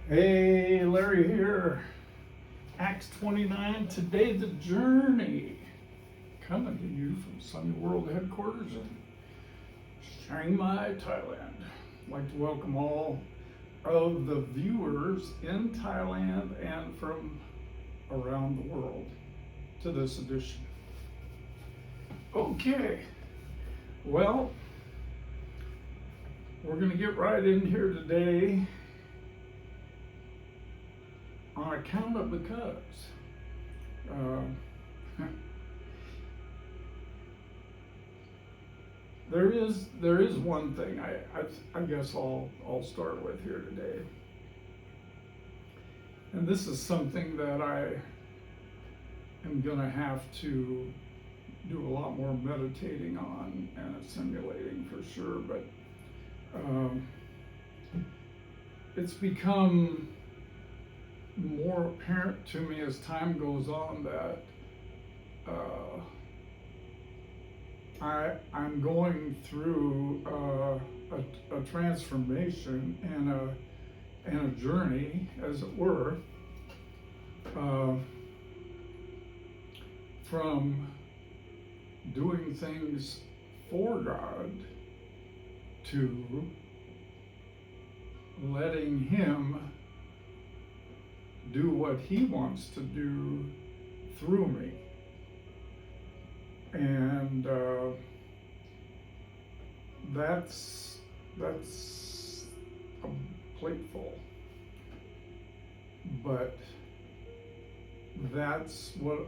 Hey, Larry here. Acts 29, today the journey. Coming to you from Sunny World headquarters in Chiang Mai, Thailand. I'd like to welcome all of the viewers in Thailand and from around the world to this edition. Okay, well, we're going to get right in here today on account of because. There is one thing I guess I'll start with here today, and this is something that I am gonna have to do a lot more meditating on and assimilating for sure. But it's become more apparent to me as time goes on that I'm going through a transformation and a journey, as it were, from doing things for God to letting Him do what He wants to do through me. And that's a plateful, but that's what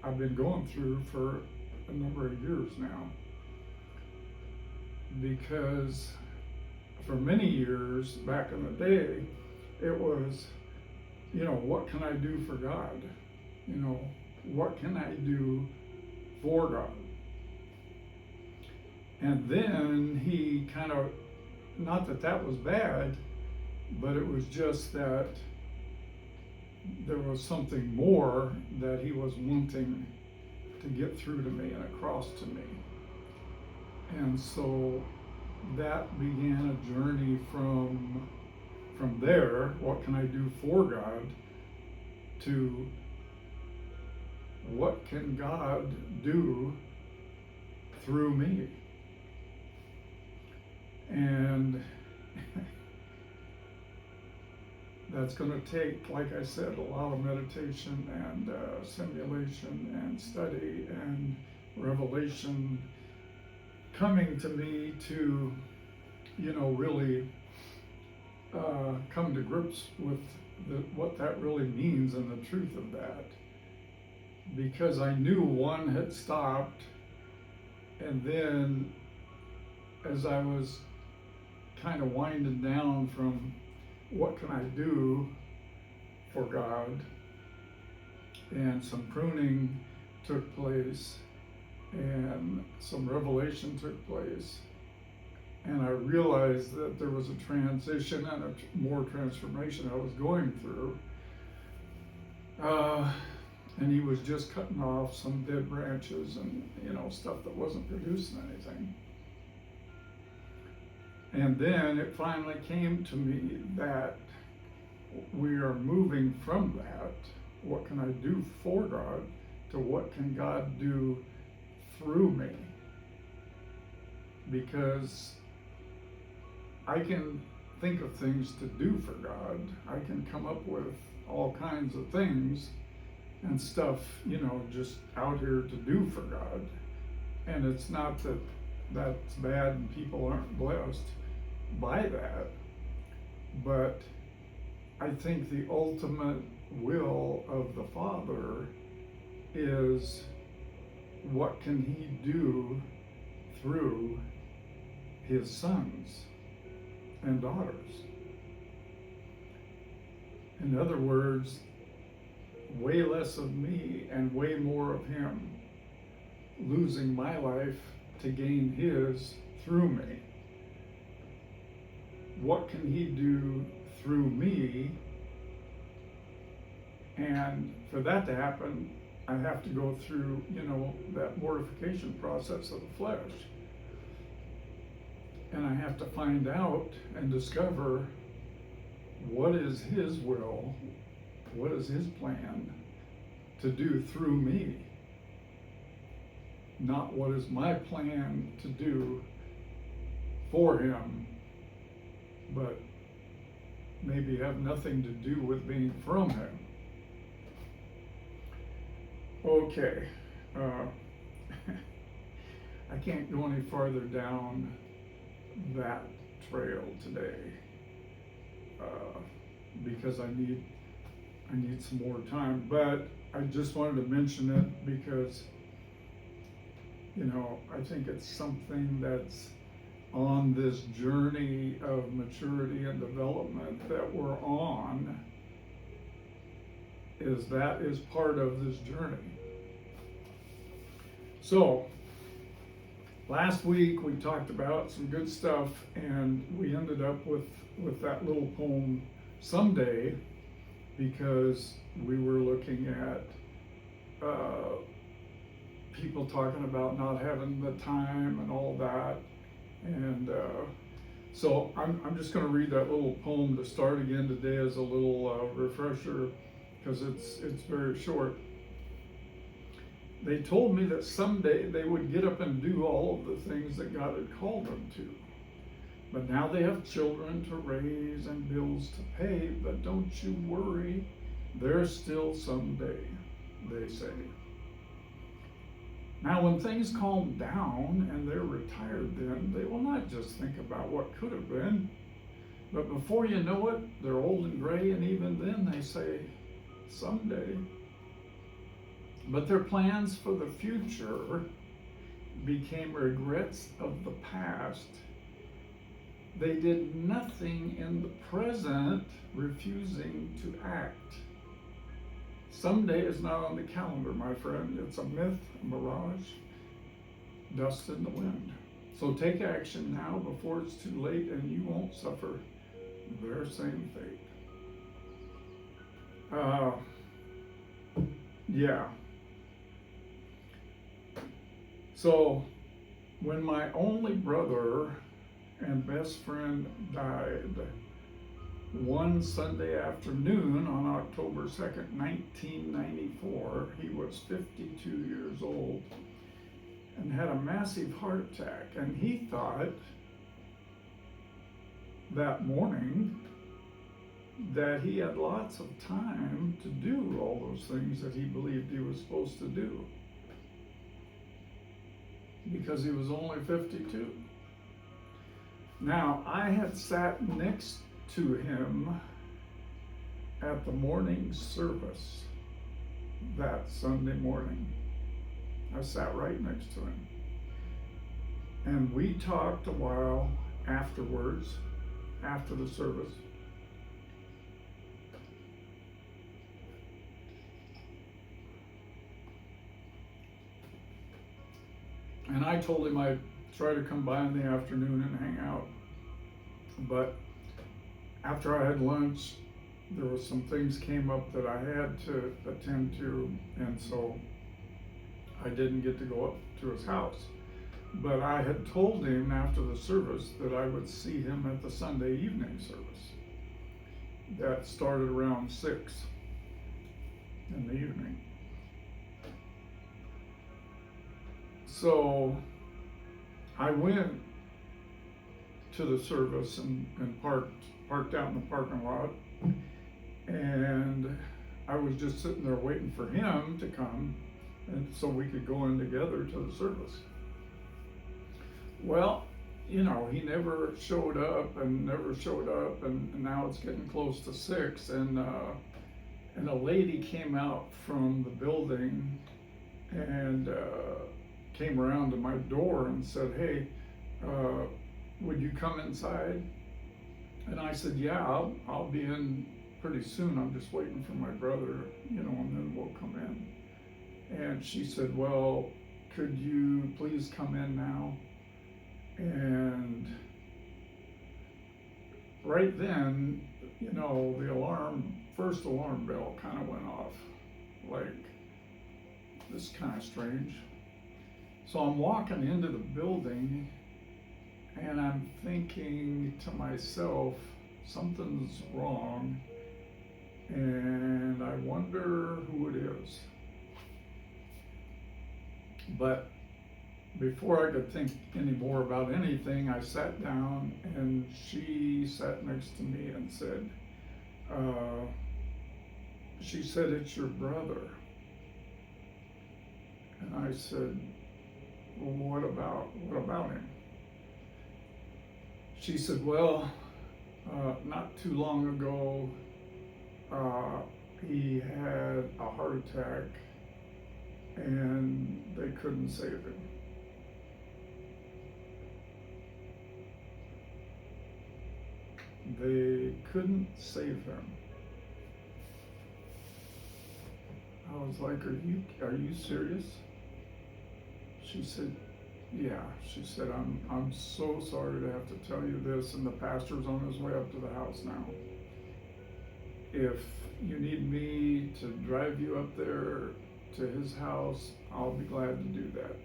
I've been going through for a number of years now, because for many years back in the day, it was, what can I do for God? What can I do for God? And then He kind of, not that was bad, but it was just that there was something more that He was wanting to get through to me and across to me. And so that began a journey from there, what can I do for God, to what can God do through me? And that's going to take, like I said, a lot of meditation and simulation and study and revelation coming to me to, really come to grips with what that really means and the truth of that. Because I knew one had stopped, and then as I was kind of winding down from what can I do for God, and some pruning took place and some revelation took place, and I realized that there was a transition and more transformation I was going through. And He was just cutting off some dead branches and, stuff that wasn't producing anything. And then it finally came to me that we are moving from that, what can I do for God, to what can God do through me. Because I can think of things to do for God. I can come up with all kinds of things and stuff, just out here to do for God. And it's not that that's bad and people aren't blessed by that, but I think the ultimate will of the Father is what can He do through His sons and daughters. In other words, way less of me and way more of Him, losing my life to gain His through me. What can He do through me? And for that to happen, I have to go through, that mortification process of the flesh. And I have to find out and discover what is His will, what is His plan to do through me, not what is my plan to do for Him, but maybe have nothing to do with being from Him. Okay, I can't go any farther down that trail today because I need some more time. But I just wanted to mention it because, you know, I think it's something that's on this journey of maturity and development that we're on, that is part of this journey. So, last week we talked about some good stuff, and we ended up with that little poem, Someday, because we were looking at people talking about not having the time and all that. And so I'm just going to read that little poem to start again today as a little refresher, because it's very short. They told me that someday they would get up and do all of the things that God had called them to. But now they have children to raise and bills to pay. But don't you worry, there's still someday, they say. Now when things calm down and they're retired, then they will not just think about what could have been, but before you know it, they're old and gray, and even then they say, someday. But their plans for the future became regrets of the past. They did nothing in the present, refusing to act. Someday is not on the calendar, my friend. It's a myth, a mirage, dust in the wind. So take action now before it's too late, and you won't suffer their same fate. Yeah. So when my only brother and best friend died one Sunday afternoon on October 2nd, 1994, he was 52 years old and had a massive heart attack. And he thought that morning that he had lots of time to do all those things that he believed he was supposed to do, because he was only 52. Now, I had sat next to him at the morning service that Sunday morning. I sat right next to him. And we talked a while afterwards, after the service. And I told him I'd try to come by in the afternoon and hang out. But after I had lunch, there was some things came up that I had to attend to, and so I didn't get to go up to his house. But I had told him after the service that I would see him at the Sunday evening service. That started around 6 in the evening. So I went to the service and parked out in the parking lot, and I was just sitting there waiting for him to come, and so we could go in together to the service. Well, you know, he never showed up, and now it's getting close to 6, and a lady came out from the building and came around to my door and said, "Hey, would you come inside?" And I said, "Yeah, I'll be in pretty soon. I'm just waiting for my brother, you know, and then we'll come in." And she said, "Well, could you please come in now?" And right then, you know, the first alarm bell kind of went off. Like, this is kind of strange. So I'm walking into the building, and I'm thinking to myself, something's wrong, and I wonder who it is. But before I could think any more about anything, I sat down and she sat next to me and said, she said, "It's your brother." And I said, "Well, what about him?" She said, "Well, not too long ago, he had a heart attack and they couldn't save him." They couldn't save him. I was like, are you serious?" She said, "Yeah." She said, I'm so sorry to have to tell you this, and the pastor's on his way up to the house now. If you need me to drive you up there to his house, I'll be glad to do that."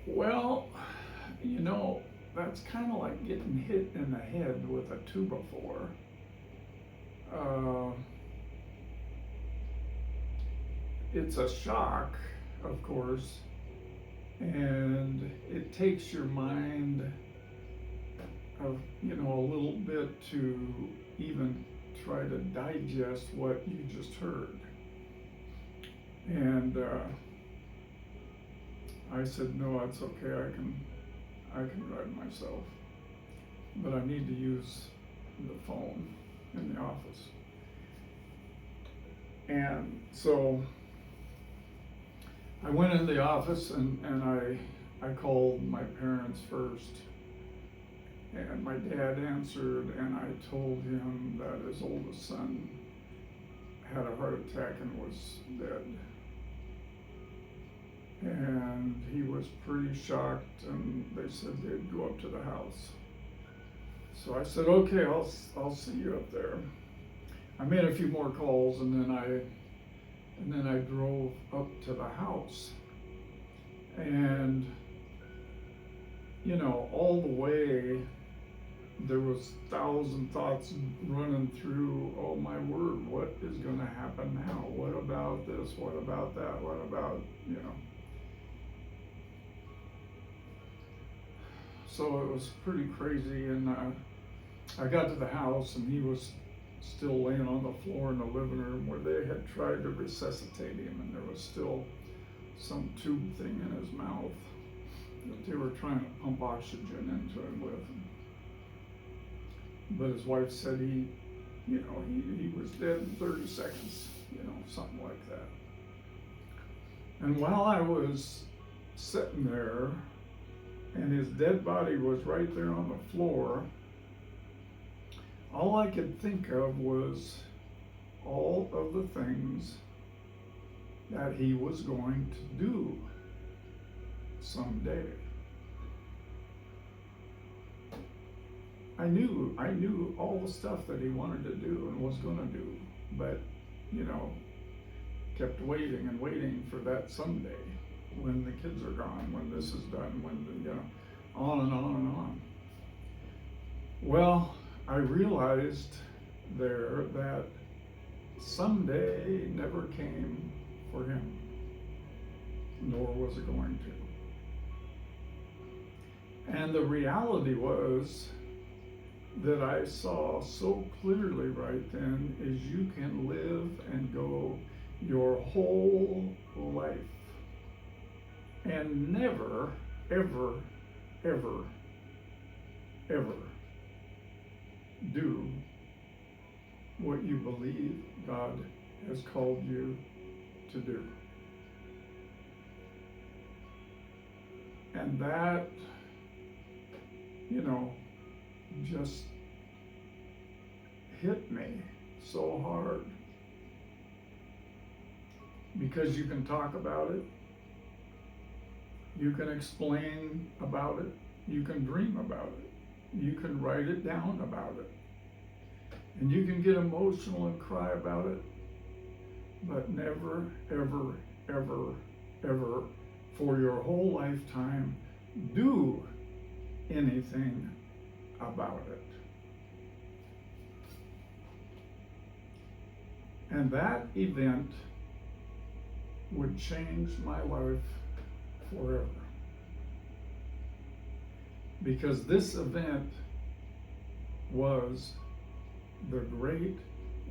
Well, that's kind of like getting hit in the head with a 2x4. It's a shock, of course, and it takes your mind of, a little bit to even try to digest what you just heard. And I said, "No, it's okay. I can drive myself, but I need to use the phone in the office." And so I went in the office and I called my parents first, and my dad answered, and I told him that his oldest son had a heart attack and was dead. And he was pretty shocked, and they said they'd go up to the house. So I said, "Okay, I'll see you up there." I made a few more calls, and then I drove up to the house. And all the way there was 1,000 thoughts running through. Oh my word, what is going to happen now? What about this? What about that? What about, So it was pretty crazy, and I got to the house, and he was still laying on the floor in the living room where they had tried to resuscitate him, and there was still some tube thing in his mouth that they were trying to pump oxygen into him with. But his wife said he was dead in 30 seconds, something like that. And while I was sitting there, and his dead body was right there on the floor, all I could think of was all of the things that he was going to do someday. I knew all the stuff that he wanted to do and was going to do, but kept waiting and waiting for that someday, when the kids are gone, when this is done, on and on and on. Well, I realized there that someday never came for him, nor was it going to. And the reality was that I saw so clearly right then is you can live and go your whole life and never, ever, ever, ever do what you believe God has called you to do. And that, just hit me so hard. Because you can talk about it, you can explain about it, you can dream about it, you can write it down about it, and you can get emotional and cry about it, but never, ever, ever, ever, for your whole lifetime, do anything about it. And that event would change my life forever. Because this event was the great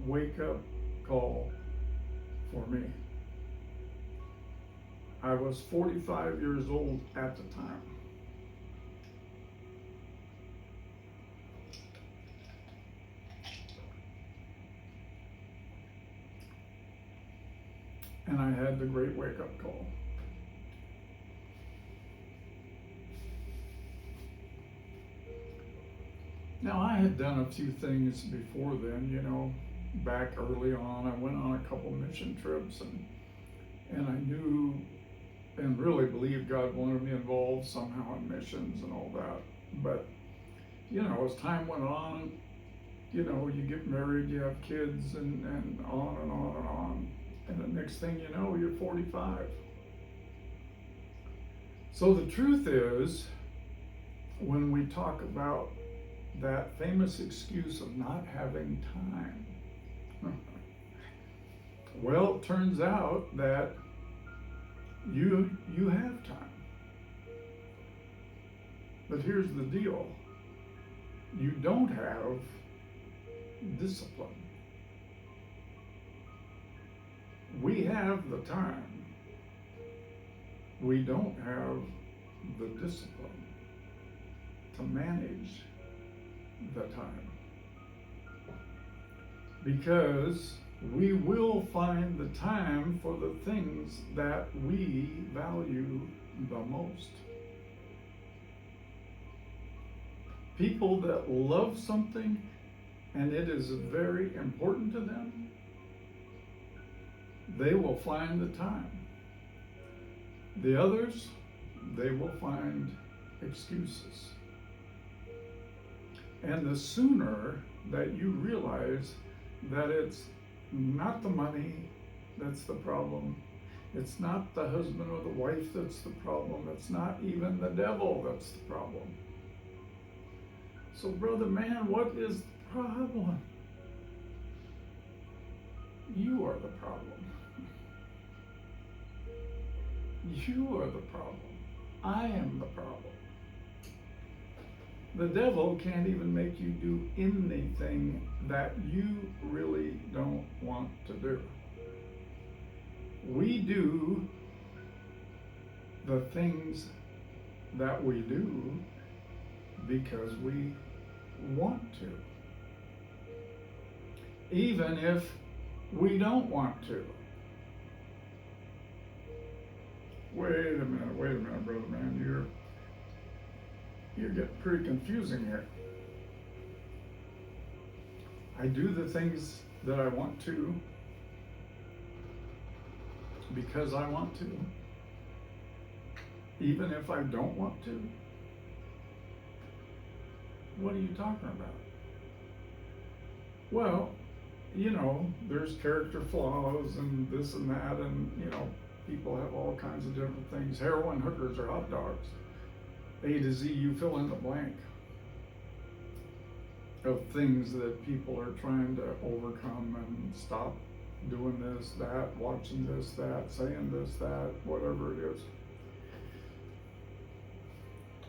wake-up call for me. I was 45 years old at the time. And I had the great wake-up call. Now, I had done a few things before then, you know, back early on. I went on a couple mission trips, and I knew and really believed God wanted me involved somehow in missions and all that. But, you know, as time went on, you know, you get married, you have kids, and on and on and on. And the next thing you know, you're 45. So the truth is, when we talk about that famous excuse of not having time, well, it turns out that you have time. But here's the deal. You don't have discipline. We have the time. We don't have the discipline to manage the time. Because we will find the time for the things that we value the most. People that love something and it is very important to them, they will find the time. The others, they will find excuses. And the sooner that you realize that it's not the money that's the problem, it's not the husband or the wife that's the problem, it's not even the devil that's the problem. So, brother man, what is the problem? You are the problem. You are the problem. I am the problem. The devil can't even make you do anything that you really don't want to do. We do the things that we do because we want to, even if we don't want to. Wait a minute, brother man, you're getting pretty confusing here. I do the things that I want to because I want to, even if I don't want to. What are you talking about? Well, you know, there's character flaws and this and that, and you know, people have all kinds of different things. Heroin, hookers, or hot dogs. A to Z, you fill in the blank of things that people are trying to overcome and stop doing this, that, watching this, that, saying this, that, whatever it is.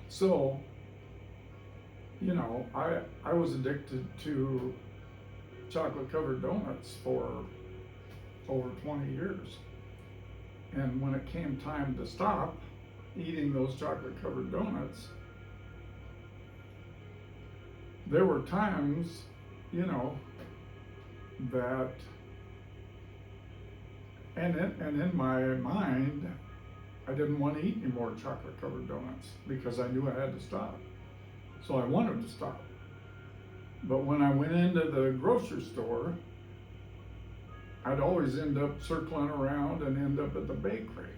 So, you know, I was addicted to chocolate covered donuts for over 20 years. And when it came time to stop eating those chocolate covered donuts, there were times, you know, that, and in my mind, I didn't want to eat any more chocolate covered donuts because I knew I had to stop. So I wanted to stop. But when I went into the grocery store, I'd always end up circling around and end up at the bakery.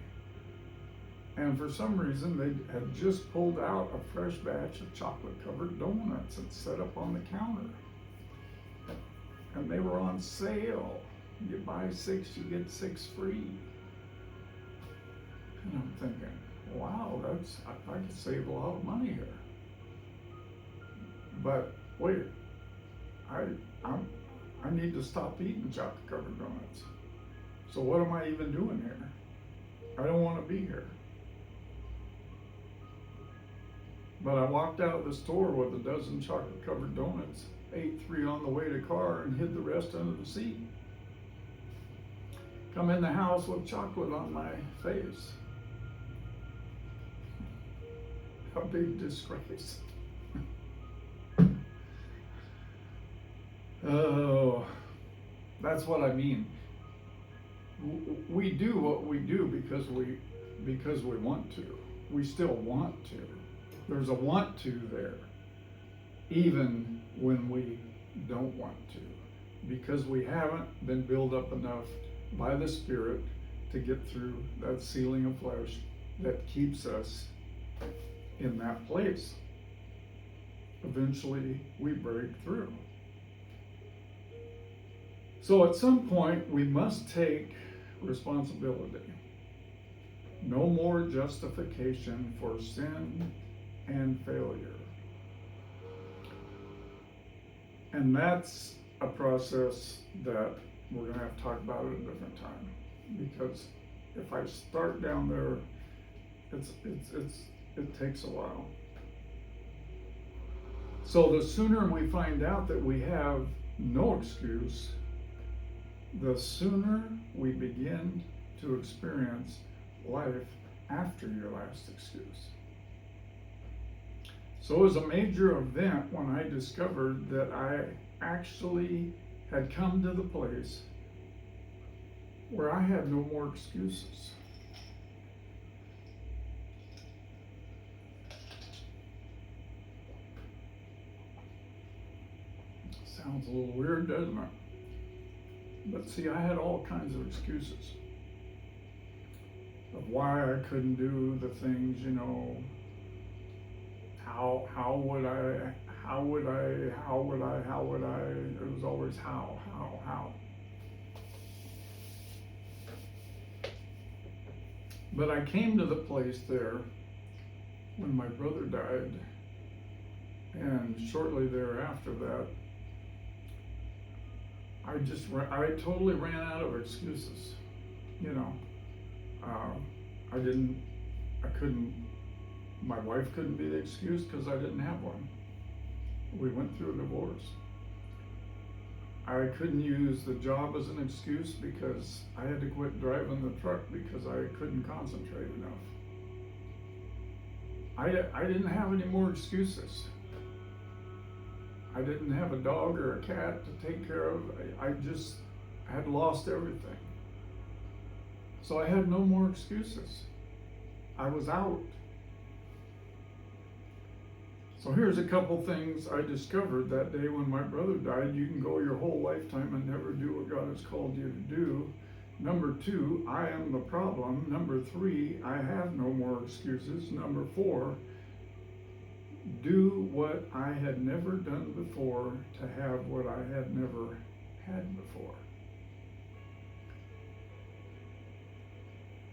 And for some reason, they had just pulled out a fresh batch of chocolate covered donuts and set up on the counter. And they were on sale. You buy 6, you get 6 free. And I'm thinking, wow, I could save a lot of money here. But wait, I I'm, I need to stop eating chocolate covered donuts. So what am I even doing here? I don't want to be here. But I walked out of the store with a dozen chocolate covered donuts, ate 3 on the way to the car, and hid the rest under the seat. Come in the house with chocolate on my face. A big disgrace. Oh, that's what I mean. We do what we do because we want to. We still want to. There's a want to there, even when we don't want to, because we haven't been built up enough by the Spirit to get through that ceiling of flesh that keeps us in that place. Eventually, we break through. So at some point, we must take responsibility. No more justification for sin and failure. And that's a process that we're going to have to talk about at a different time. Because if I start down there, it takes a while. So the sooner we find out that we have no excuse, the sooner we begin to experience life after your last excuse. So it was a major event when I discovered that I actually had come to the place where I had no more excuses. Sounds a little weird, doesn't it? But see, I had all kinds of excuses of why I couldn't do the things, how would I, it was always how. But I came to the place there when my brother died, and shortly thereafter that, I totally ran out of excuses, my wife couldn't be the excuse because I didn't have one. We went through a divorce. I couldn't use the job as an excuse because I had to quit driving the truck because I couldn't concentrate enough. I didn't have any more excuses. I didn't have a dog or a cat to take care of. I just had lost everything. So I had no more excuses. I was out. So here's a couple things I discovered that day when my brother died. You can go your whole lifetime and never do what God has called you to do. Number 2, I am the problem. Number 3, I have no more excuses. Number 4, do what I had never done before to have what I had never had before.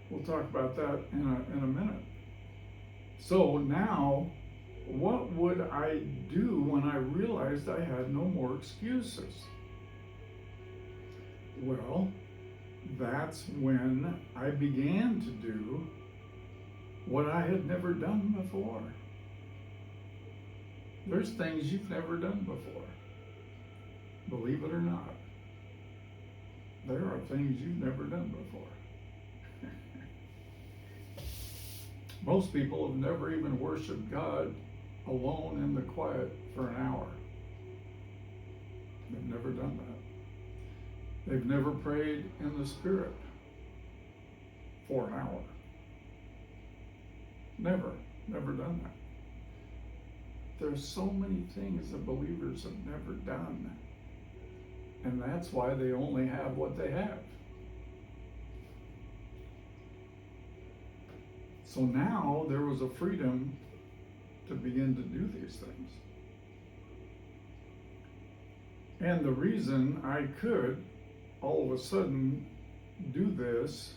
We'll talk about that in a minute. So now, what would I do when I realized I had no more excuses? Well, that's when I began to do what I had never done before. There's things you've never done before. Believe it or not, there are things you've never done before. Most people have never even worshiped God alone in the quiet for an hour. They've never done that. They've never prayed in the Spirit for an hour. Never done that. There's so many things that believers have never done, and that's why they only have what they have. So now there was a freedom to begin to do these things. And the reason I could all of a sudden do this,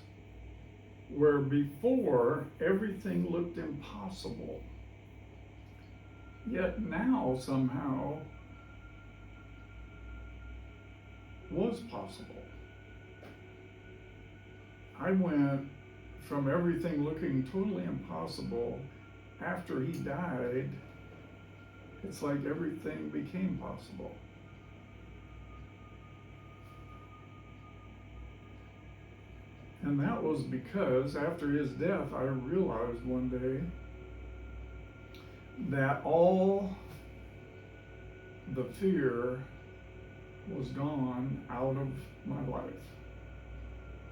where before everything looked impossible, yet now somehow was possible. I went from everything looking totally impossible after he died. It's like everything became possible. And that was because after his death, I realized one day that all the fear was gone out of my life.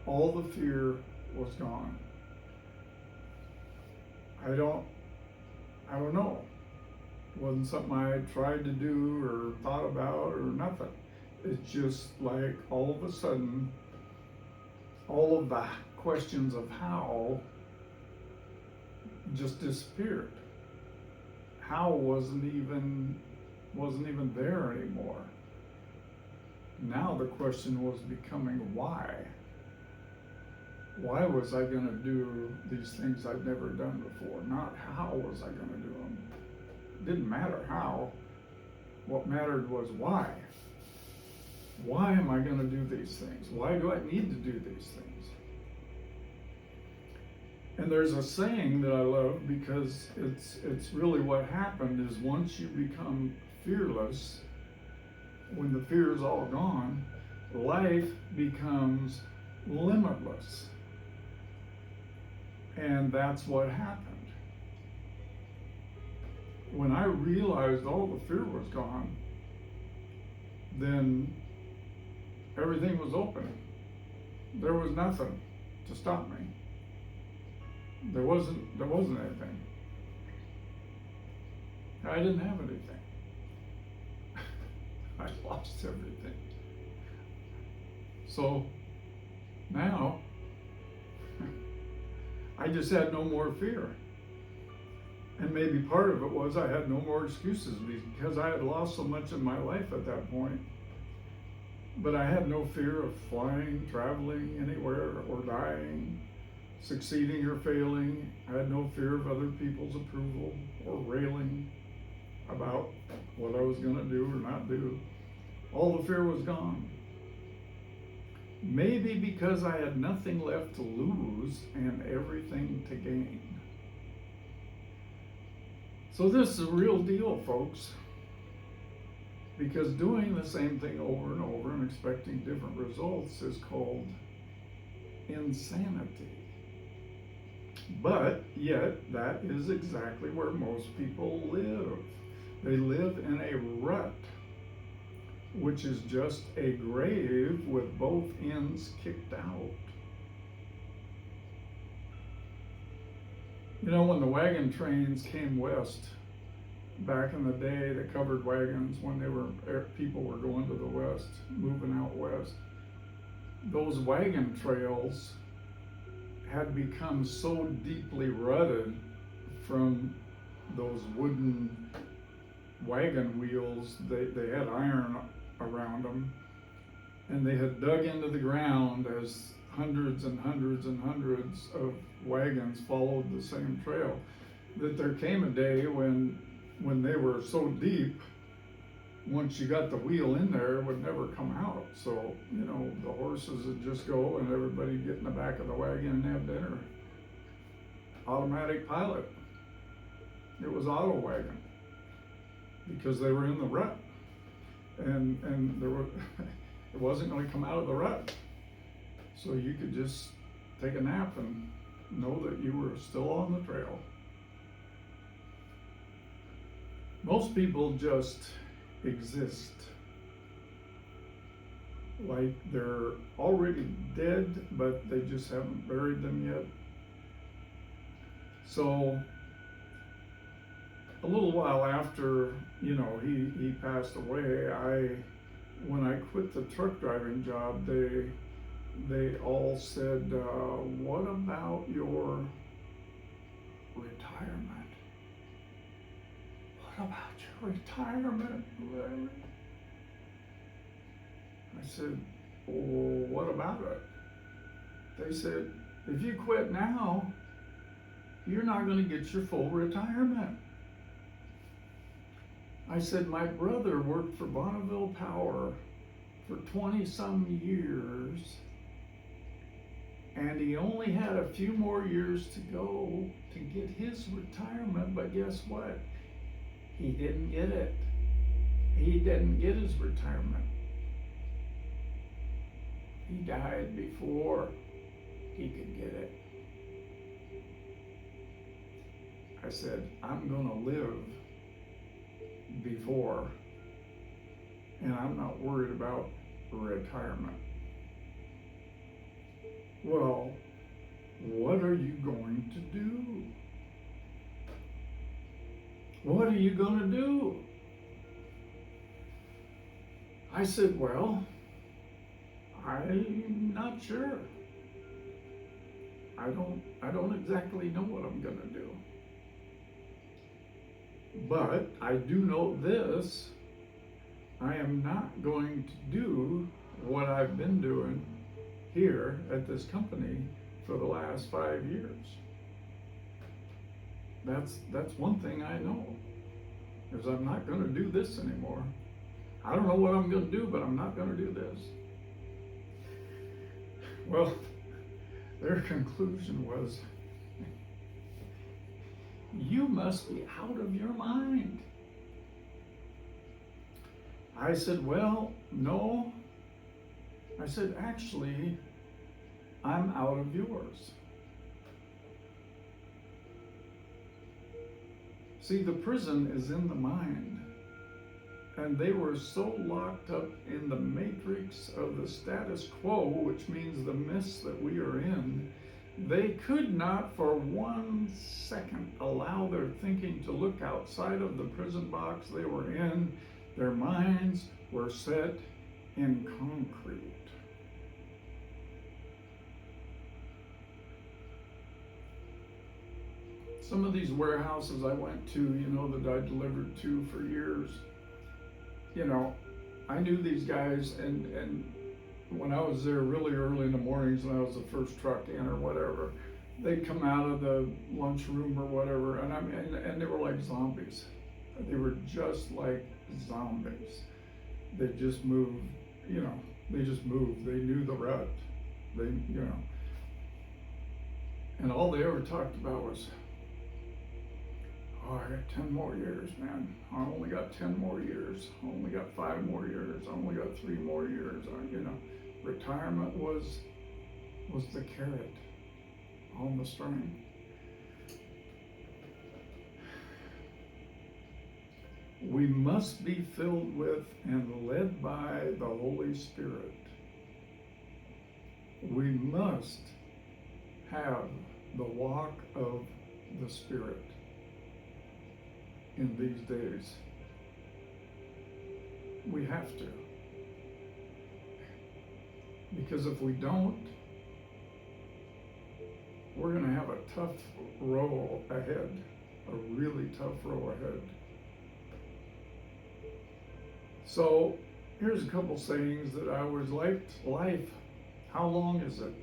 All the fear was gone. I don't know. It wasn't something I tried to do or thought about or nothing. It's just like all of a sudden, all of the questions of how just disappeared. How wasn't even there anymore. Now the question was becoming why. Why was I going to do these things I'd never done before? Not how was I going to do them. It didn't matter how. What mattered was why. Why am I going to do these things? Why do I need to do these things? And there's a saying that I love because it's really what happened is once you become fearless, when the fear is all gone, life becomes limitless. And that's what happened. When I realized all the fear was gone, then everything was open. There was nothing to stop me. There wasn't anything. I didn't have anything. I lost everything. So now I just had no more fear. And maybe part of it was I had no more excuses because I had lost so much in my life at that point. But I had no fear of flying, traveling anywhere, or dying, succeeding or failing. I had no fear of other people's approval or railing about what I was going to do or not do. All the fear was gone. Maybe because I had nothing left to lose and everything to gain. So this is a real deal, folks. Because doing the same thing over and over and expecting different results is called insanity. But yet, that is exactly where most people live. They live in a rut, which is just a grave with both ends kicked out. You know, when the wagon trains came west, back in the day, the covered wagons, when people were going to the west, moving out west, those wagon trails had become so deeply rutted from those wooden wagon wheels. They had iron around them, and they had dug into the ground as hundreds and hundreds and hundreds of wagons followed the same trail, that there came a day when they were so deep, once you got the wheel in there, it would never come out. So, you know, the horses would just go and everybody get in the back of the wagon and have dinner. Automatic pilot. It was auto wagon because they were in the rut, and there were it wasn't going to come out of the rut. So you could just take a nap and know that you were still on the trail. Most people just exist like they're already dead, but they just haven't buried them yet. So a little while after, you know, he passed away, when I quit the truck driving job, they all said, what about your retirement? What about your retirement, Larry? I said, well, what about it? They said, if you quit now, you're not going to get your full retirement. I said, my brother worked for Bonneville Power for 20 some years, and he only had a few more years to go to get his retirement, but guess what? He didn't get it. He didn't get his retirement. He died before he could get it. I said, I'm gonna live before, and I'm not worried about retirement. Well, what are you going to do? What are you gonna do? I said, well, I'm not sure. I don't exactly know what I'm gonna do. But I do know this, I am not going to do what I've been doing here at this company for the last 5 years. That's one thing I know, is I'm not gonna do this anymore. I don't know what I'm gonna do, but I'm not gonna do this. Well, their conclusion was, you must be out of your mind. I said, well, no. I said, actually, I'm out of yours. See, the prison is in the mind. And they were so locked up in the matrix of the status quo, which means the mess that we are in, they could not for 1 second allow their thinking to look outside of the prison box they were in. Their minds were set in concrete. Some of these warehouses I went to, that I delivered to for years, I knew these guys, and when I was there really early in the mornings, when I was the first truck in or whatever, they'd come out of the lunchroom or whatever, and they were like zombies. They were just like zombies. They just moved, they just moved. They knew the rut. And all they ever talked about was, oh, I got 10 more years, man. I only got 10 more years. I only got 5 more years. I only got 3 more years. Retirement was the carrot on the string. We must be filled with and led by the Holy Spirit. We must have the walk of the Spirit in these days. We have to. Because if we don't, we're going to have a tough row ahead, a really tough row ahead. So here's a couple sayings that I always liked. Life, how long is it?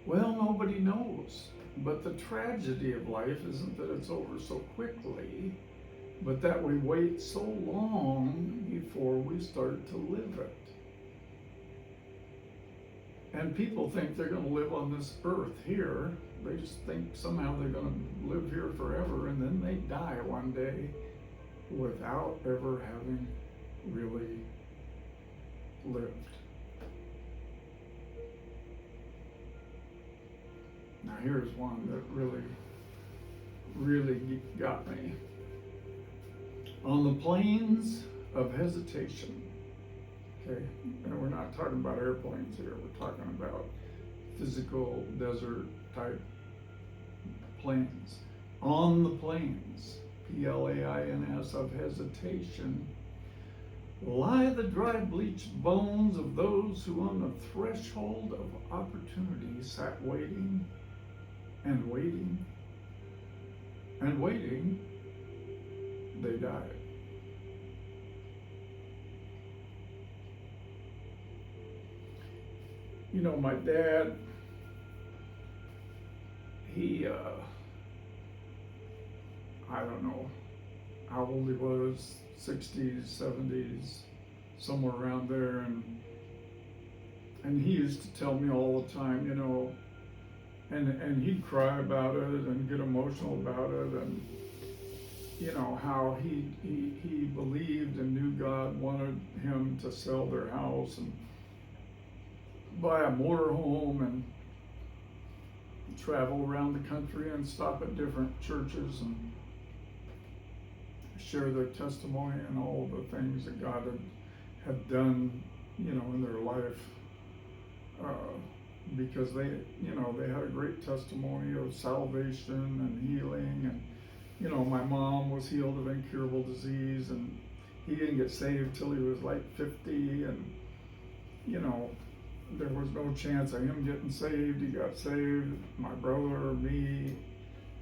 Well, nobody knows. But the tragedy of life isn't that it's over so quickly, but that we wait so long before we start to live it. And people think they're going to live on this earth here. They just think somehow they're going to live here forever, and then they die one day without ever having really lived. Now here's one that really got me. On the plains of hesitation. Okay, and we're not talking about airplanes here. We're talking about physical desert type plains. On the plains, Plains of hesitation, lie the dry bleached bones of those who on the threshold of opportunity sat waiting and waiting and waiting, they died. My dad, he, I don't know, how old he was, 60s, 70s, somewhere around there, and he used to tell me all the time, you know, and he'd cry about it and get emotional about it, and you know how he believed and knew God wanted him to sell their house and buy a motorhome and travel around the country and stop at different churches and share their testimony and all the things that God had done, you know, in their life. Because they, you know, they had a great testimony of salvation and healing, and you know, my mom was healed of incurable disease, and he didn't get saved till he was like 50, and you know, there was no chance of him getting saved. He got saved, my brother, me.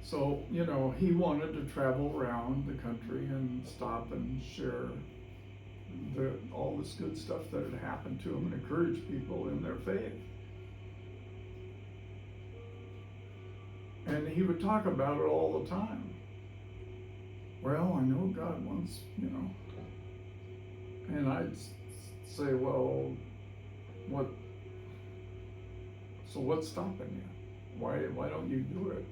So, you know, he wanted to travel around the country and stop and share all this good stuff that had happened to him and encourage people in their faith. And he would talk about it all the time. Well, I know God wants, you know. And I'd say, well, so what's stopping you? Why don't you do it?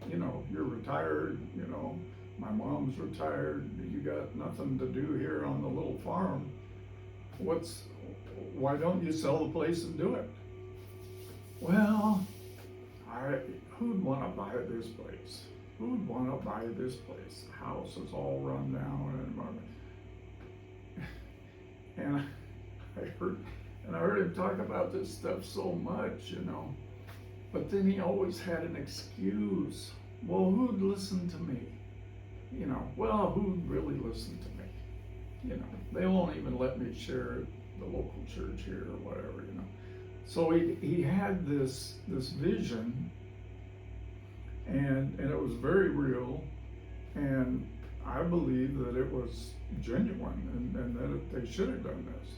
You know, you're retired, you know, my mom's retired, you got nothing to do here on the little farm. Why don't you sell the place and do it? Well, who'd want to buy this place? Who'd want to buy this place? The house is all run down, and I heard him talk about this stuff so much, you know. But then he always had an excuse. Well, who'd listen to me? You know, well, who'd really listen to me? You know, they won't even let me share at the local church here or whatever, you know. So he had this vision, and it was very real, and I believe that it was genuine, and that they should have done this.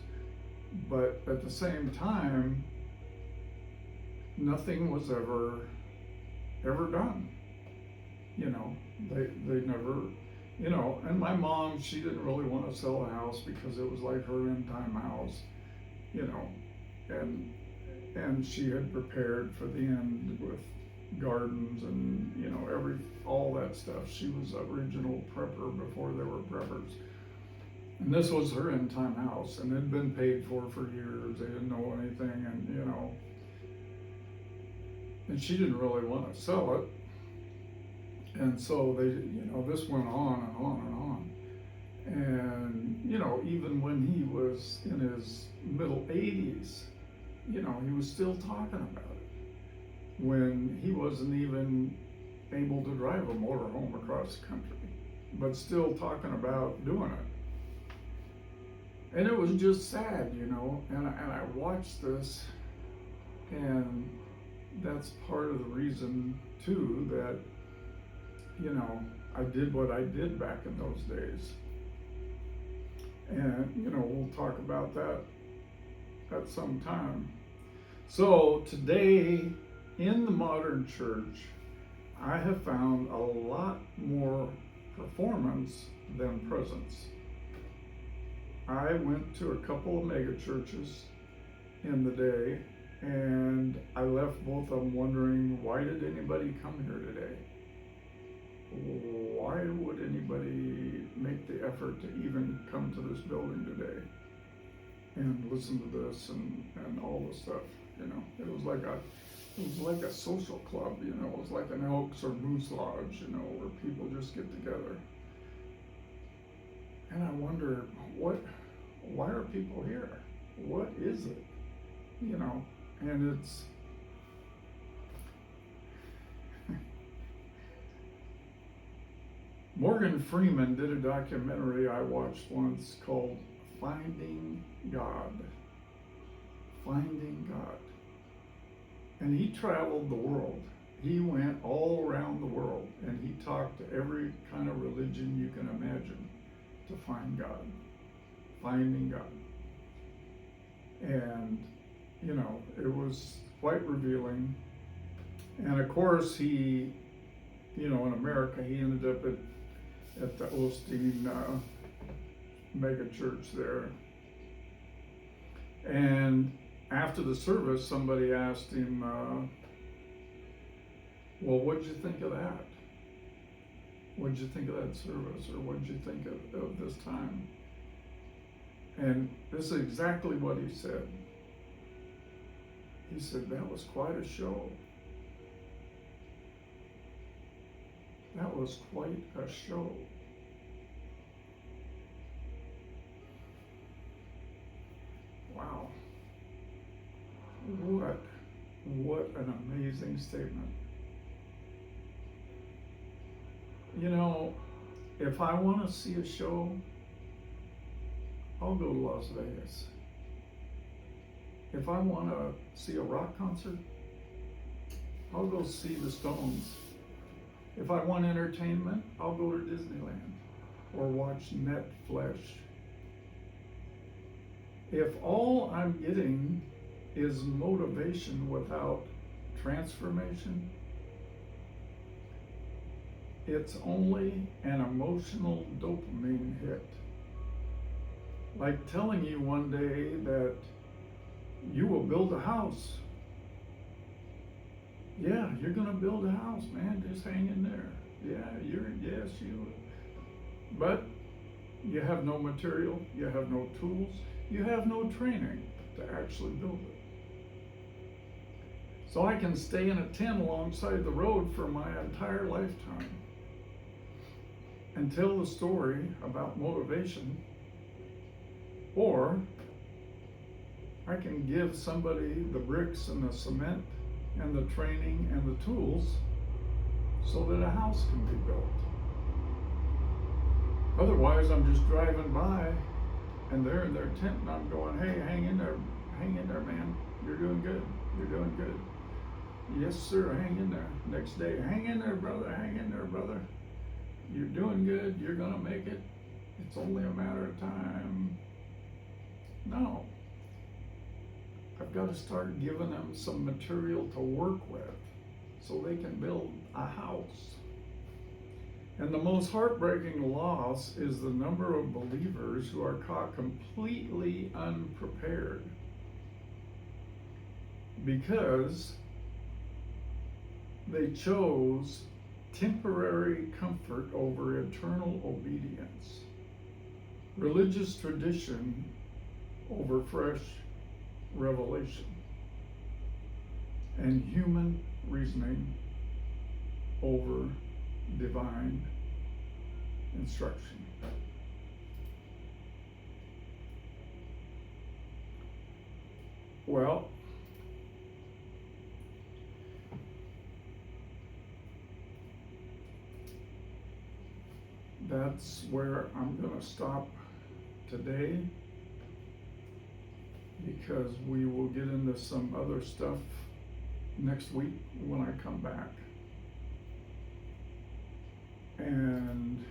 But at the same time, nothing was ever done. You know, they never, you know, and my mom, she didn't really want to sell a house because it was like her end time house, you know, and she had prepared for the end with gardens and, you know, all that stuff. She was original prepper before there were preppers. And this was her end time house, and it had been paid for years. They didn't know anything, and you know, and she didn't really want to sell it. And so they, you know, this went on and on and on. And, you know, even when he was in his middle 80s, you know, he was still talking about it. When he wasn't even able to drive a motorhome across the country, but still talking about doing it. And it was just sad, you know, and I watched this, and that's part of the reason, too, that, you know, I did what I did back in those days. And, you know, we'll talk about that at some time. So today, in the modern church, I have found a lot more performance than presence. I went to a couple of mega churches in the day, and I left both of them wondering, why did anybody come here today? Why would anybody make the effort to even come to this building today and listen to this and all this stuff? You know, it was like a social club, you know, it was like an Elks or Moose Lodge, you know, where people just get together. And I wonder, why are people here? What is it? You know, and it's, Morgan Freeman did a documentary I watched once called Finding God. Finding God. And he traveled the world. He went all around the world, and he talked to every kind of religion you can imagine to find God. Finding God. And, you know, it was quite revealing. And of course, he, you know, in America, he ended up at the Osteen mega church there. And after the service, somebody asked him, well, what'd you think of that? What'd you think of that service? Or what'd you think of this time? And this is exactly what he said. He said, that was quite a show. That was quite a show. Wow. What an amazing statement. You know, if I want to see a show, I'll go to Las Vegas. If I want to see a rock concert, I'll go see the Stones. If I want entertainment, I'll go to Disneyland or watch Netflix. If all I'm getting is motivation without transformation, it's only an emotional dopamine hit. Like telling you one day that you will build a house. Yeah, you're gonna build a house, man. Just hang in there. Yes, you. But you have no material, you have no tools, you have no training to actually build it. So I can stay in a tent alongside the road for my entire lifetime and tell the story about motivation, or I can give somebody the bricks and the cement and the training and the tools so that a house can be built. Otherwise, I'm just driving by and they're in their tent and I'm going, hey, hang in there, man. You're doing good. You're doing good. Yes, sir, hang in there. Next day, hang in there, brother. Hang in there, brother. You're doing good. You're going to make it. It's only a matter of time. No. I've got to start giving them some material to work with so they can build a house. And the most heartbreaking loss is the number of believers who are caught completely unprepared because they chose temporary comfort over eternal obedience, religious tradition over fresh revelation, and human reasoning over divine instruction. Well, that's where I'm going to stop today, because we will get into some other stuff next week when I come back. And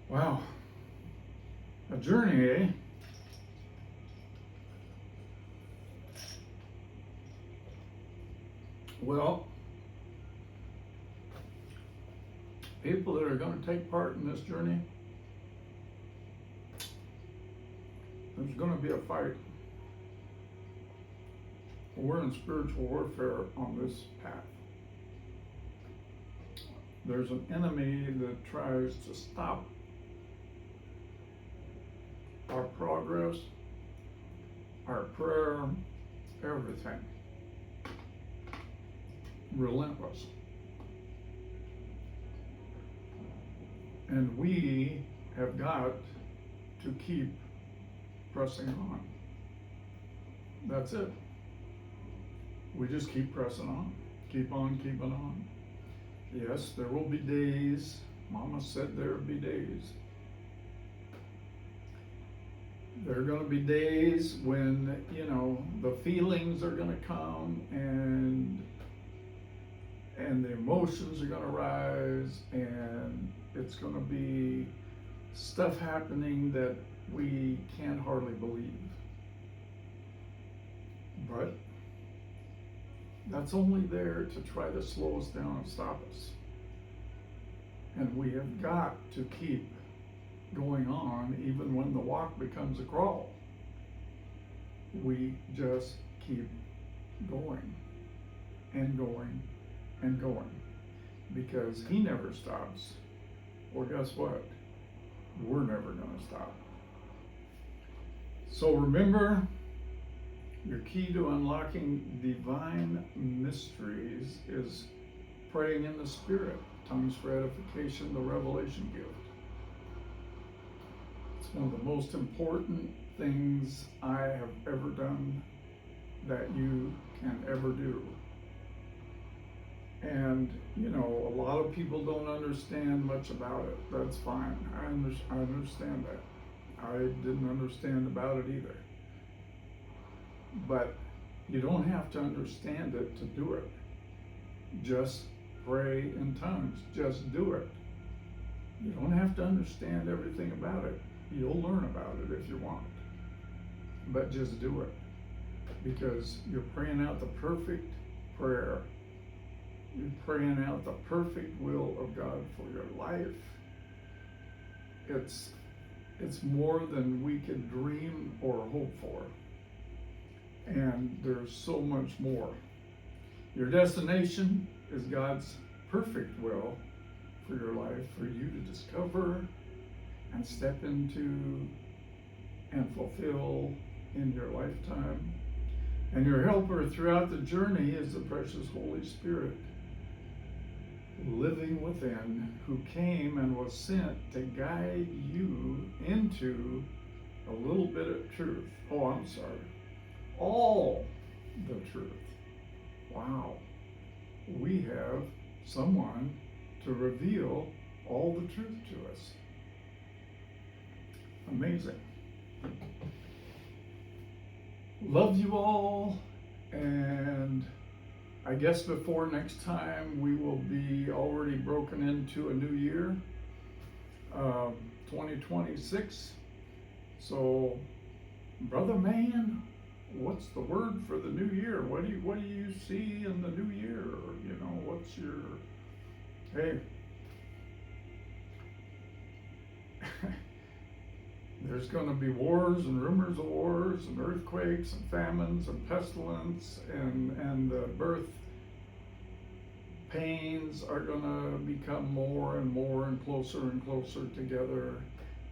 wow, a journey, eh? Well, people that are going to take part in this journey, there's going to be a fight. We're in spiritual warfare on this path. There's an enemy that tries to stop our progress, our prayer, everything. Relentless. And we have got to keep pressing on. That's it. We just keep pressing on. Keep on keeping on. Yes, there will be days. Mama said there will be days. There are going to be days when, the feelings are going to come and the emotions are going to rise, and it's going to be stuff happening that we can't hardly believe. But That's only there to try to slow us down and stop us. And we have got to keep going on even when the walk becomes a crawl. We just keep going and going and going, because he never stops. Well, guess what? We're never going to stop. So remember, your key to unlocking divine mysteries is praying in the Spirit. Tongues for edification, the revelation gift. It's one of the most important things I have ever done that you can ever do. And, you know, a lot of people don't understand much about it. That's fine. I understand that. I didn't understand about it either. But you don't have to understand it to do it. Just pray in tongues. Just do it. You don't have to understand everything about it. You'll learn about it if you want. But just do it. Because you're praying out the perfect prayer. You're praying out the perfect will of God for your life. It's more than we could dream or hope for. And there's so much more. Your destination is God's perfect will for your life, for you to discover and step into and fulfill in your lifetime. And your helper throughout the journey is the precious Holy Spirit, living within, who came and was sent to guide you into a little bit of truth. Oh, I'm sorry. All the truth. Wow. We have someone to reveal all the truth to us. Amazing. Love you all, and I guess before next time we will be already broken into a new year, 2026. So, brother man, what's the word for the new year? What do you see in the new year? You know, what's your, hey, there's going to be wars and rumors of wars and earthquakes and famines and pestilence, and the birth pains are going to become more and more and closer together,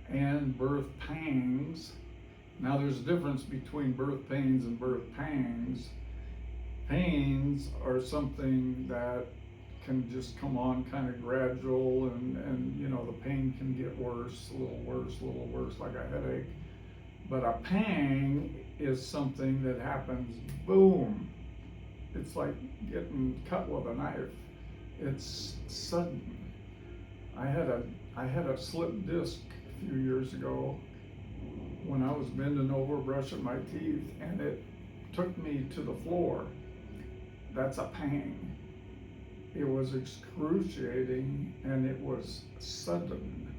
and birth pangs. Now there's a difference between birth pains and birth pangs. Pains are something that can just come on kind of gradual, and you know, the pain can get worse, a little worse, like a headache. But a pang is something that happens, boom. It's like getting cut with a knife. It's sudden. I had a slip disc a few years ago when I was bending over brushing my teeth, and it took me to the floor. That's a pang. It was excruciating, and it was sudden.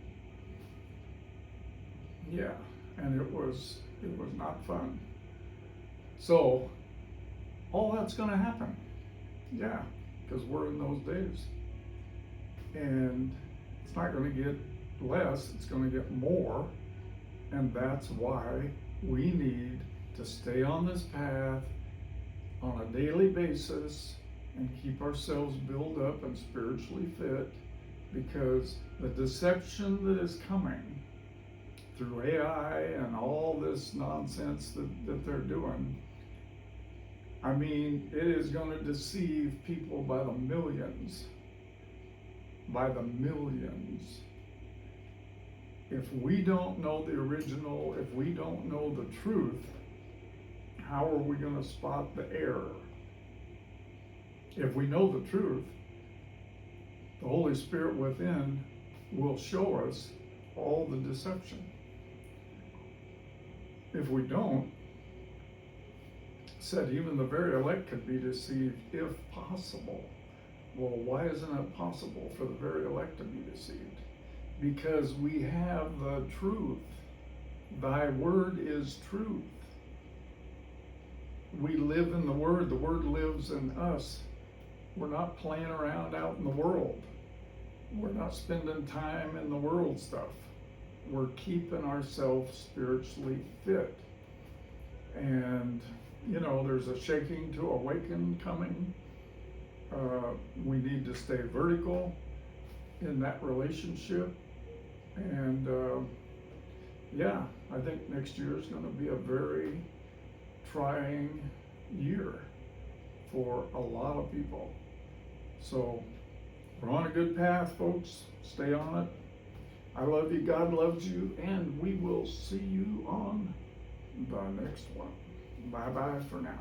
Yeah, and it was not fun. So all that's going to happen. Yeah, because we're in those days. And it's not going to get less, it's going to get more. And that's why we need to stay on this path on a daily basis and keep ourselves built up and spiritually fit, because the deception that is coming through AI and all this nonsense that they're doing, I mean, it is going to deceive people by the millions. By the millions. If we don't know the original, if we don't know the truth, how are we going to spot the error? If we know the truth, the Holy Spirit within will show us all the deception. If we don't, said even the very elect could be deceived if possible. Well, why isn't it possible for the very elect to be deceived? Because we have the truth. Thy word is truth. we live in the Word lives in us. We're not playing around out in the world. We're not spending time in the world stuff. We're keeping ourselves spiritually fit. And, you know, there's a shaking to awaken coming. We need to stay vertical in that relationship. And yeah, I think next year is going to be a very trying year for a lot of people. So we're on a good path, folks. Stay on it. I love you, God loves you, and we will see you on the next one. Bye-bye for now.